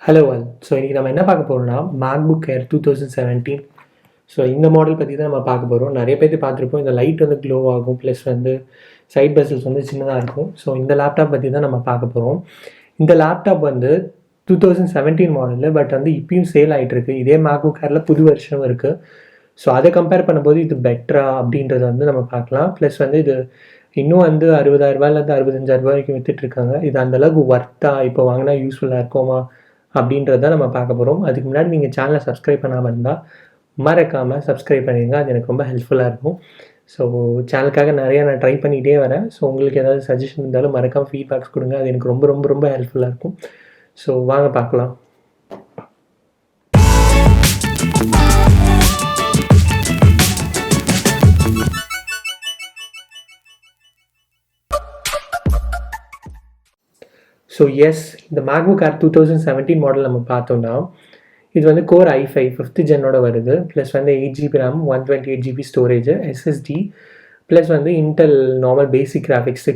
Hello all. So இன்றைக்கி நம்ம என்ன பார்க்க போகிறோம்னா மேக்புக் ஏர் 2017. ஸோ இந்த மாடல் பற்றி தான் நம்ம பார்க்க போகிறோம். நிறைய பேர் பார்த்துருப்போம். இந்த லைட் வந்து க்ளோ ஆகும், ப்ளஸ் வந்து சைட் பெசல்ஸ் வந்து சின்னதாக இருக்கும். ஸோ இந்த லேப்டாப் பற்றி தான் நம்ம பார்க்க போகிறோம். இந்த லேப்டாப் வந்து 2017 மாடலு, பட் வந்து இப்பயும் சேல் ஆகிட்டுருக்கு. இதே மேக்புக் ஏரில் புது வருஷம் இருக்குது. ஸோ அதை கம்பேர் பண்ணும்போது இது பெட்டரா அப்படின்றத வந்து நம்ம பார்க்கலாம். ப்ளஸ் வந்து இது இன்னும் வந்து 60,000 65,000 வரைக்கும் விற்றுட்ருக்காங்க. இது அந்தளவுக்கு ஒர்த்தா, இப்போ வாங்கினா யூஸ்ஃபுல்லாக இருக்குமா அப்படின்றத நம்ம பார்க்க போகிறோம். அதுக்கு முன்னாடி நீங்கள் சேனலை சப்ஸ்கிரைப் பண்ணாமல் இருந்தால் மறக்காமல் சப்ஸ்கிரைப் பண்ணிடுங்க. அது எனக்கு ரொம்ப ஹெல்ப்ஃபுல்லாக இருக்கும். ஸோ சேனலுக்காக நிறையா நான் ட்ரை பண்ணிகிட்டே வரேன். ஸோ உங்களுக்கு ஏதாவது சஜஷன் இருந்தாலும் மறக்காமல் ஃபீட்பேக்ஸ் கொடுங்க. அது எனக்கு ரொம்ப ரொம்ப ரொம்ப ஹெல்ப்ஃபுல்லாக இருக்கும். ஸோ வாங்க பார்க்கலாம். ஸோ எஸ், இந்த மேக்புக் ஏர் 2017 மாடல் நம்ம பார்த்தோம்னா இது வந்து கோர் i5 5th ஜென்னோட வருது. ப்ளஸ் வந்து 8GB RAM, 128GB storage, SSD, plus வந்து Intel normal basic graphics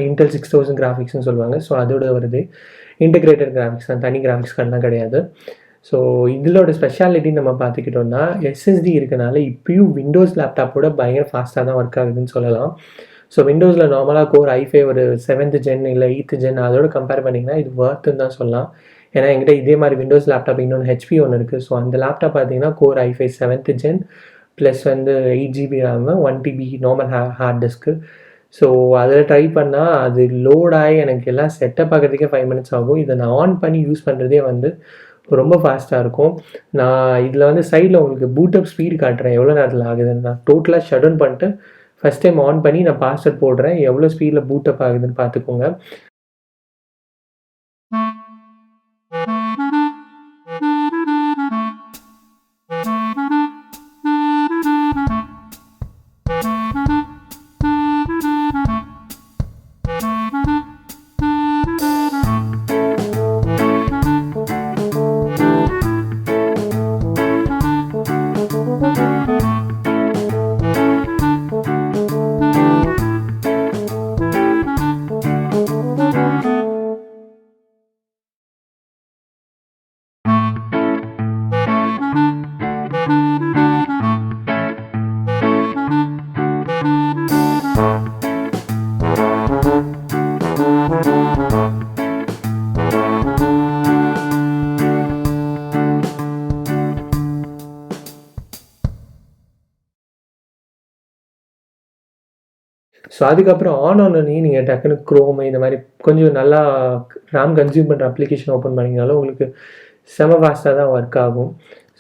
Intel 6000 கிராஃபிக்ஸ்னு சொல்லுவாங்க. ஸோ அதோட வருது. இன்டெகிரேட்டட் கிராஃபிக்ஸ் தான், தனி கிராஃபிக்ஸ் கார்டெலாம் கிடையாது. ஸோ இதோட ஸ்பெஷாலிட்டி நம்ம பார்த்துக்கிட்டோம்னா SSD இருக்கனால இப்பயும் விண்டோஸ் லேப்டாப்போட பயங்கர ஃபாஸ்ட்டாக தான் ஒர்க் ஆகுதுன்னு சொல்லலாம். ஸோ விண்டோஸில் நார்மலாக கோர் i5 ஒரு 7th ஜென் இல்லை 8th ஜென் அதோட கம்பேர் பண்ணிங்கன்னா இது ஒர்த்துன்னு தான் சொல்லலாம். ஏன்னா என்கிட்ட இதே மாதிரி விண்டோஸ் லேப்டாப் இன்னொன்று HP ஒன்று இருக்குது. ஸோ அந்த லேப்டாப் பார்த்தீங்கன்னா core i5 7th gen, plus வந்து 8GB RAM, 1TB normal hard disk. So அதில் ட்ரை பண்ணால் அது லோடாகி எனக்கு எல்லாம் செட்டப் ஆகிறதுக்கே 5 minutes ஆகும். இதை நான் ஆன் பண்ணி யூஸ் பண்ணுறதே வந்து ரொம்ப ஃபாஸ்ட்டாக இருக்கும். நான் இதில் வந்து சைடில் உங்களுக்கு பூட்டப் ஸ்பீடு காட்டுறேன் எவ்வளோ நேரத்தில் ஆகுதுன்னு. நான் டோட்டலாக ஷட் டவுன் பண்ணிட்டு ஃபஸ்ட் டைம் ஆன் பண்ணி நான் பாஸ்வேர்ட் போடுறேன். எவ்வளோ ஸ்பீடில் பூட்டப் ஆகுதுன்னு பார்த்துக்கோங்க. ஸோ அதுக்கப்புறம் ஆன் ஆனோடனே நீங்கள் டக்குனு க்ரோம் இந்த மாதிரி கொஞ்சம் நல்லா RAM கன்சியூம் பண்ணுற அப்ளிகேஷன் ஓப்பன் பண்ணிங்கனாலும் உங்களுக்கு செம ஃபாஸ்ட்டாக தான் ஒர்க் ஆகும்.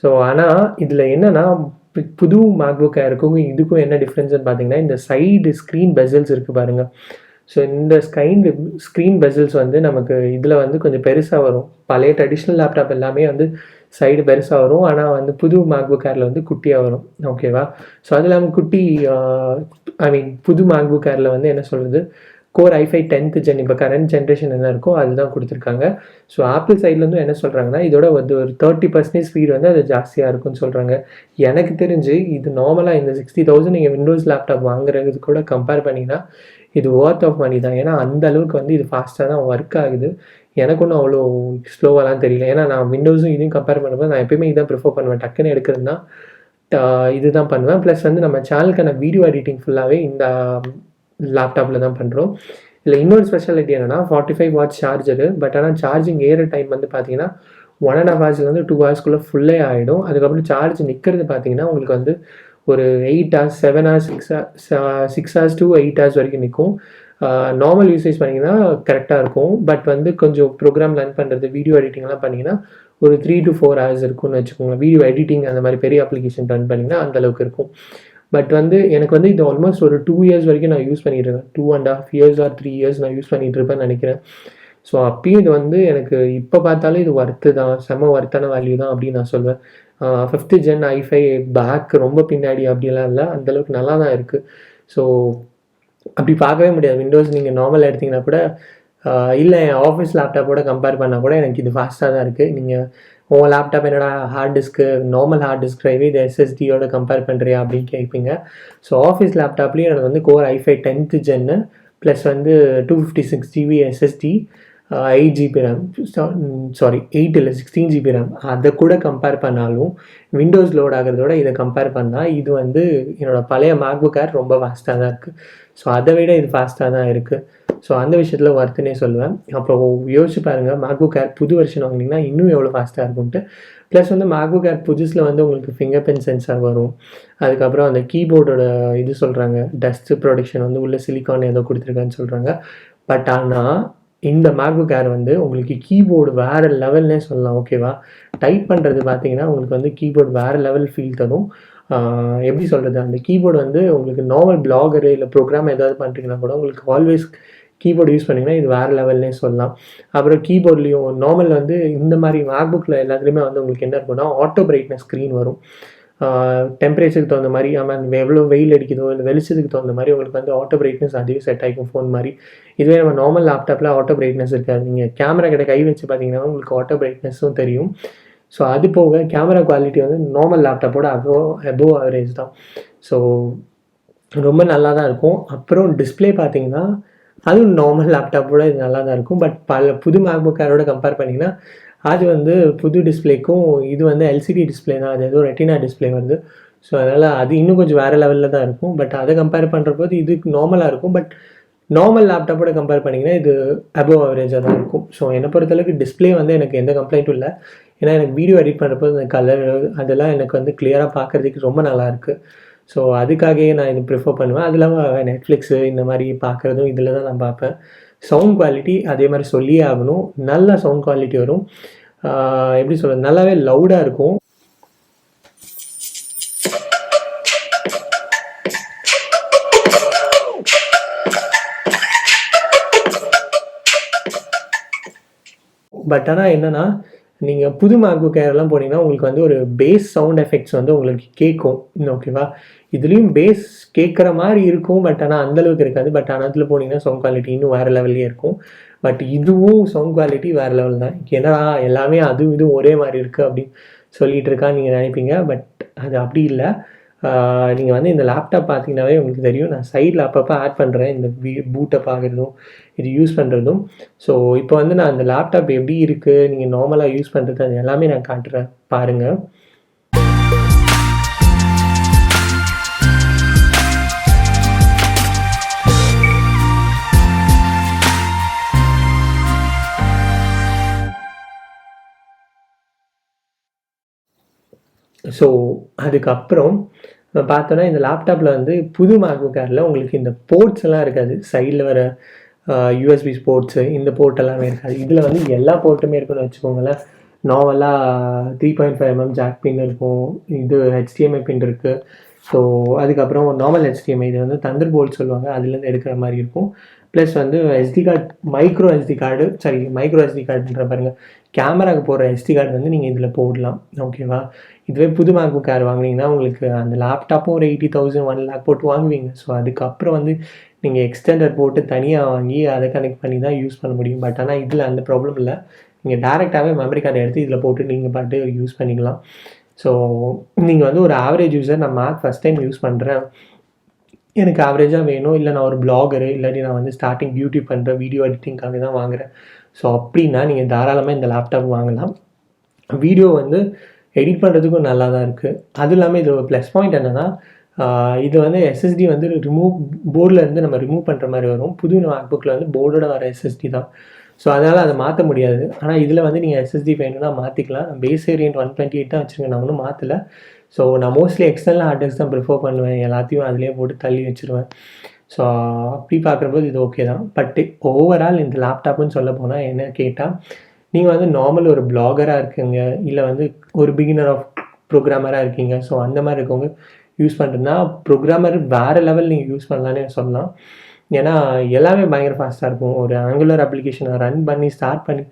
ஸோ ஆனால் இதில் என்னென்னா புது மேக்புக் ஏருக்கும் இதுக்கும் என்ன டிஃப்ரென்ஸ்னு பார்த்தீங்கன்னா இந்த சைடு ஸ்க்ரீன் பெசல்ஸ் இருக்குது பாருங்கள். ஸோ இந்த ஸ்க்ரீன் பெசல்ஸ் வந்து நமக்கு இதில் வந்து கொஞ்சம் பெருசாக வரும். பழைய ட்ரெடிஷ்னல் லேப்டாப் எல்லாமே வந்து சைடு பெருசாக வரும். ஆனால் வந்து புது மேக்புக் ஏரில் வந்து குட்டியாக வரும். ஓகேவா? ஸோ அது இல்லாமல் புது மேக்புக் ஏரில் வந்து என்ன சொல்கிறது, கோர் i5 10th ஜென், இப்போ கரண்ட் ஜென்ரேஷன் என்ன இருக்கோ அதுதான் கொடுத்துருக்காங்க. ஸோ ஆப்பிள் சைட்லேருந்து என்ன சொல்கிறாங்கன்னா இதோட வந்து ஒரு 30% ஸ்பீடு வந்து அது ஜாஸ்தியாக இருக்குன்னு சொல்கிறாங்க. எனக்கு தெரிஞ்சு இது நார்மலாக இந்த 60,000 நீங்கள் விண்டோஸ் லேப்டாப் வாங்குறது கூட கம்பேர் பண்ணிங்கன்னா இது ஒர்த் ஆஃப் மணி தான். ஏன்னா அந்த அளவுக்கு வந்து இது ஃபாஸ்ட்டாக தான் ஒர்க் ஆகுது. எனக்கு ஒன்றும் அவ்வளோ ஸ்லோவாலாம் தெரியல. ஏன்னா நான் விண்டோஸும் இதையும் கம்பேர் பண்ணும்போது நான் எப்பயுமே இதான் ப்ரிஃபர் பண்ணுவேன். டக்குன்னு எடுக்கிறதுனா இது தான் பண்ணுவேன். ப்ளஸ் வந்து நம்ம சேனலுக்கான வீடியோ எடிட்டிங் ஃபுல்லாகவே இந்த லேப்டாப்பில் தான் பண்ணுறோம். இல்லை இன்னொரு ஸ்பெஷாலிட்டி என்னென்னா 45 வாட்ஸ் சார்ஜரு. பட் ஆனால் சார்ஜிங் ஏற டைம் வந்து பார்த்தீங்கன்னா 1.5 ஹவர்ஸ்லேருந்து 2 ஹவர்ஸ்க்குள்ளே ஃபுல்லே ஆகிடும். அதுக்கப்புறம் சார்ஜ் நிற்கிறது பார்த்தீங்கன்னா உங்களுக்கு வந்து ஒரு 8 hours 7 hours 6 hours to 8 hours வரைக்கும் நிற்கும். நார்மல் யூசேஜ் பண்ணிங்கன்னா கரெக்டாக இருக்கும். பட் வந்து கொஞ்சம் ப்ரோக்ராம் லேர்ன் பண்ணுறது, வீடியோ எடிட்டிங்லாம் பண்ணிங்கன்னா ஒரு 3 to 4 hours இருக்கும்னு வச்சுக்கோங்க. வீடியோ எடிட்டிங் அந்த மாதிரி பெரிய அப்ளிகேஷன் ரன் பண்ணிங்கன்னா அந்தளவுக்கு இருக்கும். பட் வந்து எனக்கு வந்து இது ஆல்மோஸ்ட் ஒரு 2 years வரைக்கும் நான் யூஸ் பண்ணிட்டுருக்கேன். 2.5 years or 3 years நான் யூஸ் பண்ணிகிட்டு இருப்பேன்னு நினைக்கிறேன். ஸோ அப்பயும் இது வந்து எனக்கு இப்போ பார்த்தாலும் இது ஒர்த்து தான், செம்ம ஒர்த்தான வேல்யூ தான் அப்படின்னு நான் சொல்வேன். 5th ஜென் i5 பேக் ரொம்ப பின்னாடி அப்படிலாம் இல்லை, அந்தளவுக்கு நல்லா தான் இருக்குது. ஸோ அப்படி பார்க்கவே முடியாது. விண்டோஸ் நீங்கள் நார்மல் எடுத்திங்கன்னா கூட இல்லை என் ஆஃபீஸ் லேப்டாப்போட கம்பேர் பண்ணால் கூட எனக்கு இது ஃபாஸ்ட்டாக தான் இருக்குது. நீங்கள் உங்கள் லேப்டாப் என்னோட hard disk normal hard disk ட்ரைவே இது SSDயோட கம்பேர் பண்ணுறியா அப்படின்னு கேட்பீங்க. ஸோ ஆஃபீஸ் லேப்டாப்லேயும் எனக்கு வந்து core i5 10th gen plus வந்து 256GB SSD, 8 GB RAM, sorry 8 இல்லை 16 ஜிபி ரேம், அதை கூட கம்பேர் பண்ணாலும் விண்டோஸ் லோட் ஆகிறதோட இதை கம்பேர் பண்ணால் இது வந்து என்னோடய பழைய மேக்புக் ஏர் ரொம்ப ஃபாஸ்ட்டாக தான் இருக்குது. ஸோ அதை விட இது ஃபாஸ்ட்டாக தான் இருக்குது. ஸோ அந்த விஷயத்தில் ஒர்த்துனே சொல்லுவேன். அப்புறம் யோசிச்சு பாருங்கள், மேக்புக் ஏர் புது வெர்ஷன் வாங்கினீங்கன்னா இன்னும் எவ்வளோ ஃபாஸ்ட்டாக இருக்கும்ட்டு. ப்ளஸ் வந்து மேக்புக் ஏர் புதுசில் வந்து உங்களுக்கு ஃபிங்கர் பிரிண்ட் சென்சார் வரும். அதுக்கப்புறம் அந்த கீபோர்டோட இது சொல்கிறாங்க, டஸ்ட் ப்ரொடெக்ஷன் வந்து உள்ள சிலிக்கான் ஏதோ கொடுத்துருக்கான்னு சொல்கிறாங்க. பட் ஆனால் இந்த மேக்புக் ஏர் வந்து உங்களுக்கு கீபோர்டு வேறு லெவல்னே சொல்லலாம். ஓகேவா, டைப் பண்ணுறது பார்த்தீங்கன்னா உங்களுக்கு வந்து கீபோர்டு வேறு லெவல் ஃபீல் தரும். எப்படி சொல்கிறது, அந்த கீபோர்டு வந்து உங்களுக்கு நார்மல் பிளாகரு இல்லை ப்ரோக்ராம் ஏதாவது பண்ணுறீங்கன்னா கூட உங்களுக்கு ஆல்வேஸ் கீபோர்டு யூஸ் பண்ணிங்கன்னா இது வேறு லெவல்னே சொல்லலாம். அப்புறம் கீபோர்ட்லேயும் நார்மல் வந்து இந்த மாதிரி மேக்புக்கில் எல்லாத்துலேயுமே வந்து உங்களுக்கு என்ன இருக்குன்னா ஆட்டோ பிரைட்னஸ் ஸ்க்ரீன் வரும். டெம்பரேச்சருக்கு தகுந்த மாதிரி, ஆமாம் எவ்வளோ வெயில் அடிக்குதோ இல்லை வெளிச்சத்துக்கு தகுந்த மாதிரி உங்களுக்கு வந்து ஆட்டோ பிரைட்னஸ் அதுவே செட் ஆகிக்கும் ஃபோன் மாதிரி. இதுவே நம்ம நார்மல் லேப்டாப்பில் ஆட்டோ பிரைட்னஸ் இருக்காது. நீங்கள் கேமரா கிட்ட கை வச்சு பார்த்தீங்கன்னா உங்களுக்கு ஆட்டோ பிரைட்னஸும் தெரியும். ஸோ அது போக கேமரா குவாலிட்டி வந்து நார்மல் லேப்டாப்போட அபோவ் ஆவரேஜ் தான். ஸோ ரொம்ப நல்லா தான் இருக்கும். அப்புறம் டிஸ்பிளே பார்த்தீங்கன்னா அதுவும் நார்மல் லேப்டாப்போட இது நல்லா தான் இருக்கும். பட் புது மேக்புக் ஏரோட கம்பேர் பண்ணிங்கன்னா அது வந்து புது டிஸ்பிளேக்கும் இது வந்து எல்சிடி டிஸ்பிளே தான், அது ஏதோ ரெட்டினா டிஸ்பிளே வருது. ஸோ அதனால் அது இன்னும் கொஞ்சம் வேறு லெவலில் தான் இருக்கும். பட் அதை கம்பேர் பண்ணுறப்போது இது நார்மலாக இருக்கும். பட் நார்மல் லேப்டாப்போட கம்பேர் பண்ணிங்கன்னா இது அபோவ் ஆவரேஜாக தான் இருக்கும். ஸோ என்னை பொறுத்தளவுக்கு டிஸ்பிளே வந்து எனக்கு எந்த கம்ப்ளைண்ட்டும் இல்லை. ஏன்னா எனக்கு வீடியோ எடிட் பண்ணுறப்போ இந்த கலர் அதெல்லாம் எனக்கு வந்து கிளியராக பார்க்குறதுக்கு ரொம்ப நல்லாயிருக்கு. ஸோ அதுக்காகவே நான் இது ப்ரிஃபர் பண்ணுவேன். அது இல்லாமல் நெட்ஃப்ளிக்ஸு இந்த மாதிரி பார்க்குறதும் இதில் தான் நான் பார்ப்பேன். சவுண்ட் குவாலிட்டி அதே மாதிரி சொல்லியே ஆகணும், நல்ல சவுண்ட் குவாலிட்டி வரும். எப்படி சொல்கிறது, நல்லாவே லவுடாக இருக்கும். பட் ஆனால் என்னென்னா நீங்கள் புது மேக்புக் ஏர்லாம் போனீங்கன்னா உங்களுக்கு வந்து ஒரு பேஸ் சவுண்ட் எஃபெக்ட்ஸ் வந்து உங்களுக்கு கேட்கும். ஓகேவா, இதுலேயும் பேஸ் கேட்குற மாதிரி இருக்கும். பட் ஆனால் அந்தளவுக்கு இருக்காது. பட் ஆனால் அதில் போனீங்கன்னா சவுண்ட் குவாலிட்டி இன்னும் வேறு லெவல்லே இருக்கும். பட் இதுவும் சவுண்ட் குவாலிட்டி வேறு லெவல் தான். ஏன்னா எல்லாமே அதுவும் இதுவும் ஒரே மாதிரி இருக்குது அப்படின்னு சொல்லிகிட்டு இருக்கான்னு நீங்கள் நினைப்பீங்க. பட் அது அப்படி இல்லை. நீங்கள் வந்து இந்த லேப்டாப் பார்த்தீங்கன்னாவே உங்களுக்கு தெரியும். நான் சைடில் அப்பப்போ ஆட் பண்ணுறேன் இந்த பூட்டை பார்க்குறதும் இது யூஸ் பண்ணுறதும். ஸோ இப்போ வந்து நான் அந்த லேப்டாப் எப்படி இருக்குது, நீங்கள் நார்மலாக யூஸ் பண்ணுறது, அது எல்லாமே நான் காட்டுறேன் பாருங்கள். ஸோ அதுக்கப்புறம் பார்த்தோன்னா இந்த லேப்டாப்பில் வந்து புது மேக்புக் ஏரில் உங்களுக்கு இந்த போர்ட்ஸ் எல்லாம் இருக்காது. சைடில் வர யூஎஸ்பி போர்ட்ஸு இந்த போர்ட் எல்லாமே இருக்காது. இதில் வந்து எல்லா போர்ட்டுமே இருக்குன்னு வச்சுக்கோங்களேன். நார்மலாக 3.5mm ஜாக் பின் இருக்கும். இது HDMI பின் இருக்குது. ஸோ அதுக்கப்புறம் நார்மல் HDMI, இது வந்து தண்டர் போல்ட் சொல்லுவாங்க, அதுலேருந்து எடுக்கிற மாதிரி இருக்கும். ப்ளஸ் வந்து SD கார்டு, மைக்ரோ SD கார்டுன்ற பாருங்கள், கேமராவுக்கு போடுற SD கார்டு வந்து நீங்கள் இதில் போடலாம். ஓகேவா, இதுவே புது மேக்புக் ஏர் வாங்கினீங்கன்னா உங்களுக்கு அந்த லேப்டாப்பும் ஒரு 80,000 1 lakh போட்டு வாங்குவீங்க. ஸோ அதுக்கப்புறம் வந்து நீங்கள் எக்ஸ்டெண்டர் போட்டு தனியாக வாங்கி அதை கனெக்ட் பண்ணி தான் யூஸ் பண்ண முடியும். பட் ஆனால் இதில் அந்த ப்ராப்ளம் இல்லை. நீங்கள் டேரெக்டாகவே மெமரி கார்டை எடுத்து இதில் போட்டு நீங்கள் பாட்டு யூஸ் பண்ணிக்கலாம். ஸோ நீங்கள் வந்து ஒரு ஆவரேஜ் யூஸர், நான் மேக் ஃபஸ்ட் டைம் யூஸ் பண்ணுறேன், எனக்கு ஆவரேஜாக வேணும், இல்லை நான் ஒரு பிளாகரு, இல்லாட்டி நான் வந்து ஸ்டார்டிங் யூடியூப் பண்ணுறேன், வீடியோ எடிட்டிங்காக தான் வாங்குகிறேன். ஸோ அப்படின்னா நீங்கள் தாராளமாக இந்த லேப்டாப் வாங்கலாம். வீடியோ வந்து எடிட் பண்ணுறதுக்கும் நல்லா தான் இருக்குது. அதுவும் இல்லாமல் இது ஒரு ப்ளஸ் பாயிண்ட் என்னென்னா, இது வந்து SSD வந்து போர்டில் இருந்து நம்ம ரிமூவ் பண்ணுற மாதிரி வரும். புது மேக்புக்கில் வந்து போர்டோட வர SSD தான். ஸோ அதனால் அதை மாற்ற முடியாது. ஆனால் இதில் வந்து நீங்கள் SSD வேணும்னா மாற்றிக்கலாம். பேஸ் வேரியன்ட் 128 தான் வச்சுருக்கேன், நான் ஒன்றும் மாற்றலை. ஸோ நான் மோஸ்ட்லி எக்ஸ்டர்னல் ஹார்ட் டிஸ்க் தான் ப்ரிஃபர் பண்ணுவேன். எல்லாத்தையும் அதிலே போட்டு தள்ளி வச்சுருவேன். ஸோ அப்படி பார்க்குறபோது இது ஓகே தான். பட் ஓவரால் இந்த லேப்டாப்னு சொல்ல போனால் என்ன கேட்டால், நீங்கள் வந்து நார்மல் ஒரு பிளாகராக இருக்கீங்க, இல்லை வந்து ஒரு பிகினர் ஆஃப் ப்ரோக்ராமராக இருக்கீங்க, ஸோ அந்த மாதிரி இருக்கவங்க யூஸ் பண்ணுறதுனா ப்ரோக்ராமர் வேறு லெவல் நீங்கள் யூஸ் பண்ணலான்னு சொல்லலாம். ஏன்னா எல்லாமே பயங்கர ஃபாஸ்ட்டாக இருக்கும். ஒரு ஆங்குலர் அப்ளிகேஷனை ரன் பண்ணி ஸ்டார்ட் பண்ணி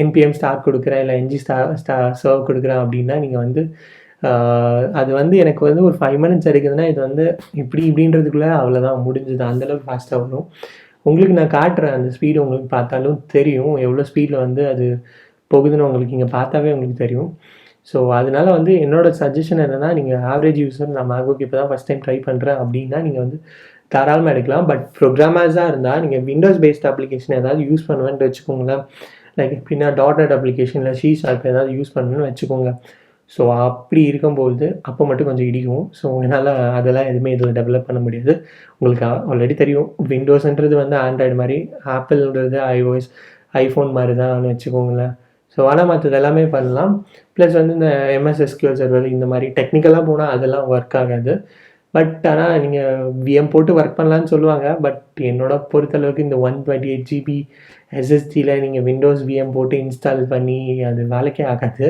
NPM ஸ்டார்ட் கொடுக்குறேன், இல்லை NG சர்வ் கொடுக்குறேன் அப்படின்னா நீங்கள் வந்து அது வந்து எனக்கு வந்து ஒரு 5 minutes எடுக்குதுன்னா இது வந்து இப்படின்றதுக்குள்ளே அவ்வளோதான் முடிஞ்சுது. அந்தளவுக்கு ஃபாஸ்ட்டாக வரும். உங்களுக்கு நான் காட்டுறேன் அந்த ஸ்பீடு, உங்களுக்கு பார்த்தாலும் தெரியும் எவ்வளோ ஸ்பீடில் வந்து அது போகுதுன்னு உங்களுக்கு இங்கே பார்த்தாவே உங்களுக்கு தெரியும். ஸோ அதனால் வந்து என்னோடய சஜஷன் என்னென்னா, நீங்கள் ஆவரேஜ் யூஸர், நான் மேக்புக் இப்போ தான் ஃபஸ்ட் டைம் ட்ரை பண்ணுறேன் அப்படின்னா நீங்கள் வந்து தாராளமாக எடுக்கலாம். பட் ப்ரோக்ராமர்ஸாக இருந்தால் நீங்கள் விண்டோஸ் பேஸ்ட் அப்ளிகேஷன் ஏதாவது யூஸ் பண்ணுவேன்னு வச்சுக்கோங்களேன். லைக் எப்படின்னா டாட் அப்ளிகேஷனில் C# ஏதாவது யூஸ் பண்ணணும்னு வச்சுக்கோங்க. ஸோ அப்படி இருக்கும்போது அப்போ மட்டும் கொஞ்சம் இடிக்கும். ஸோ என்னால் அதெல்லாம் எதுவுமே இதில் டெவலப் பண்ண முடியாது. உங்களுக்கு ஆல்ரெடி தெரியும், விண்டோஸ்ன்றது வந்து ஆண்ட்ராய்டு மாதிரி, ஆப்பிள்ன்றது iOS ஐஃபோன் மாதிரி தான் வச்சுக்கோங்களேன். ஸோ ஆனால் மற்றது எல்லாமே பண்ணலாம். ப்ளஸ் வந்து இந்த MS SQL சர்வர் இந்த மாதிரி டெக்னிக்கலாக போனால் அதெல்லாம் ஒர்க் ஆகாது. பட் ஆனால் நீங்கள் விஎம் போட்டு ஒர்க் பண்ணலான்னு சொல்லுவாங்க. பட் என்னோட பொறுத்தளவுக்கு இந்த 128 GB SSDயில் நீங்கள் விண்டோஸ் விஎம் போட்டு இன்ஸ்டால் பண்ணி அது வேலைக்கே ஆகாது.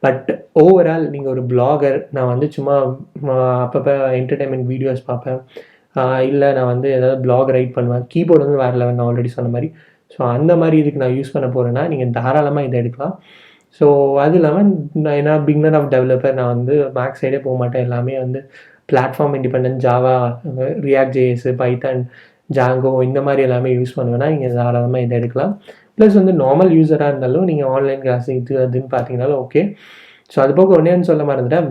பட் ஓவரால் நீங்கள் ஒரு பிளாகர், நான் வந்து சும்மா அப்பப்போ என்டர்டைன்மெண்ட் வீடியோஸ் பார்ப்பேன், இல்லை நான் வந்து ஏதாவது பிளாக் ரைட் பண்ணுவேன், கீபோர்டு வந்து வேறு லெவல் நான் ஆல்ரெடி சொன்ன மாதிரி. ஸோ அந்த மாதிரி இதுக்கு நான் யூஸ் பண்ண போகிறேன்னா நீங்கள் தாராளமாக இதை எடுக்கலாம். ஸோ அது இல்லாமல் நான் ஏன்னா பிகினர் ஆஃப் டெவலப்பர், நான் வந்து மேக்ஸ் சைடே போக மாட்டேன். எல்லாமே வந்து platform independent, Java, React.js, Python, Django இந்த மாதிரி எல்லாமே யூஸ் பண்ணுவேன்னா நீங்கள் தாராளமாக இதை எடுக்கலாம். ப்ளஸ் வந்து நார்மல் யூஸராக இருந்தாலும் நீங்கள் ஆன்லைன் கிளாஸ் இது அதுன்னு பார்த்தீங்கனாலும் ஓகே. ஸோ அது போக ஒன்றேன்னு சொல்ல மறந்துட்டேன்,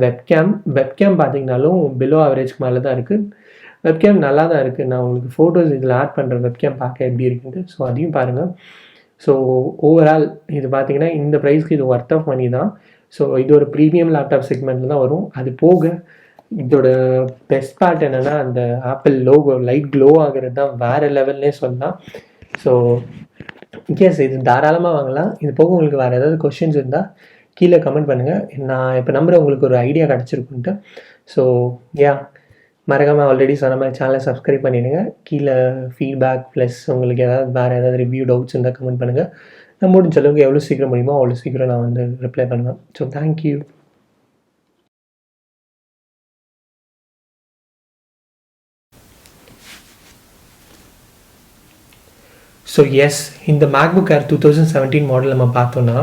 வெப்கேம் பார்த்தீங்கனாலும் பிலோ ஆவரேஜ்க்கு மேலே தான் இருக்குது. வெப்கேம் நல்லா தான் இருக்குது. நான் உங்களுக்கு ஃபோட்டோஸ் இதில் ஆட் பண்ணுறேன், வெப்கேம் பார்க்க எப்படி இருக்குன்ட்டு. ஸோ அதையும் பாருங்கள். ஸோ ஓவரால் இது பார்த்தீங்கன்னா இந்த ப்ரைஸ்க்கு இது ஒர்த் ஆஃப் மணி தான். ஸோ இது ஒரு ப்ரீமியம் லேப்டாப் செக்மெண்ட்டில் தான் வரும். அது போக இதோட பெஸ்ட் பார்ட் என்னென்னா அந்த ஆப்பிள் லோகோ லைட் க்ளோ ஆகிறது தான் வேறு லெவல்லே சொல்லலாம். ஸோ இன்கேஸ் இது தாராளமாக வாங்கலாம். இது போக உங்களுக்கு வேறு ஏதாவது கொஷின்ஸ் இருந்தால் கீழே கமெண்ட் பண்ணுங்கள். நான் இப்போ நம்புகிறேன் உங்களுக்கு ஒரு ஐடியா கிடச்சிருக்குன்ட்டு. ஸோ மறக்காமல் ஆல்ரெடி சொன்ன மாதிரி சேனலை சப்ஸ்கிரைப் பண்ணிவிடுங்க. கீழே ஃபீட்பேக் ப்ளஸ் உங்களுக்கு வேறு ஏதாவது ரிவ்யூ டவுட்ஸ் இருந்தால் கமெண்ட் பண்ணுங்கள். நான் முடிஞ்ச அளவுக்கு எவ்வளோ சீக்கிரம் முடியுமோ அவ்வளோ சீக்கிரம் நான் வந்து ரிப்ளை பண்ணுவேன். So thank you. ஸோ எஸ், இந்த மேக்புக் ஏர் 2017 மாடல் நம்ம பார்த்தோன்னா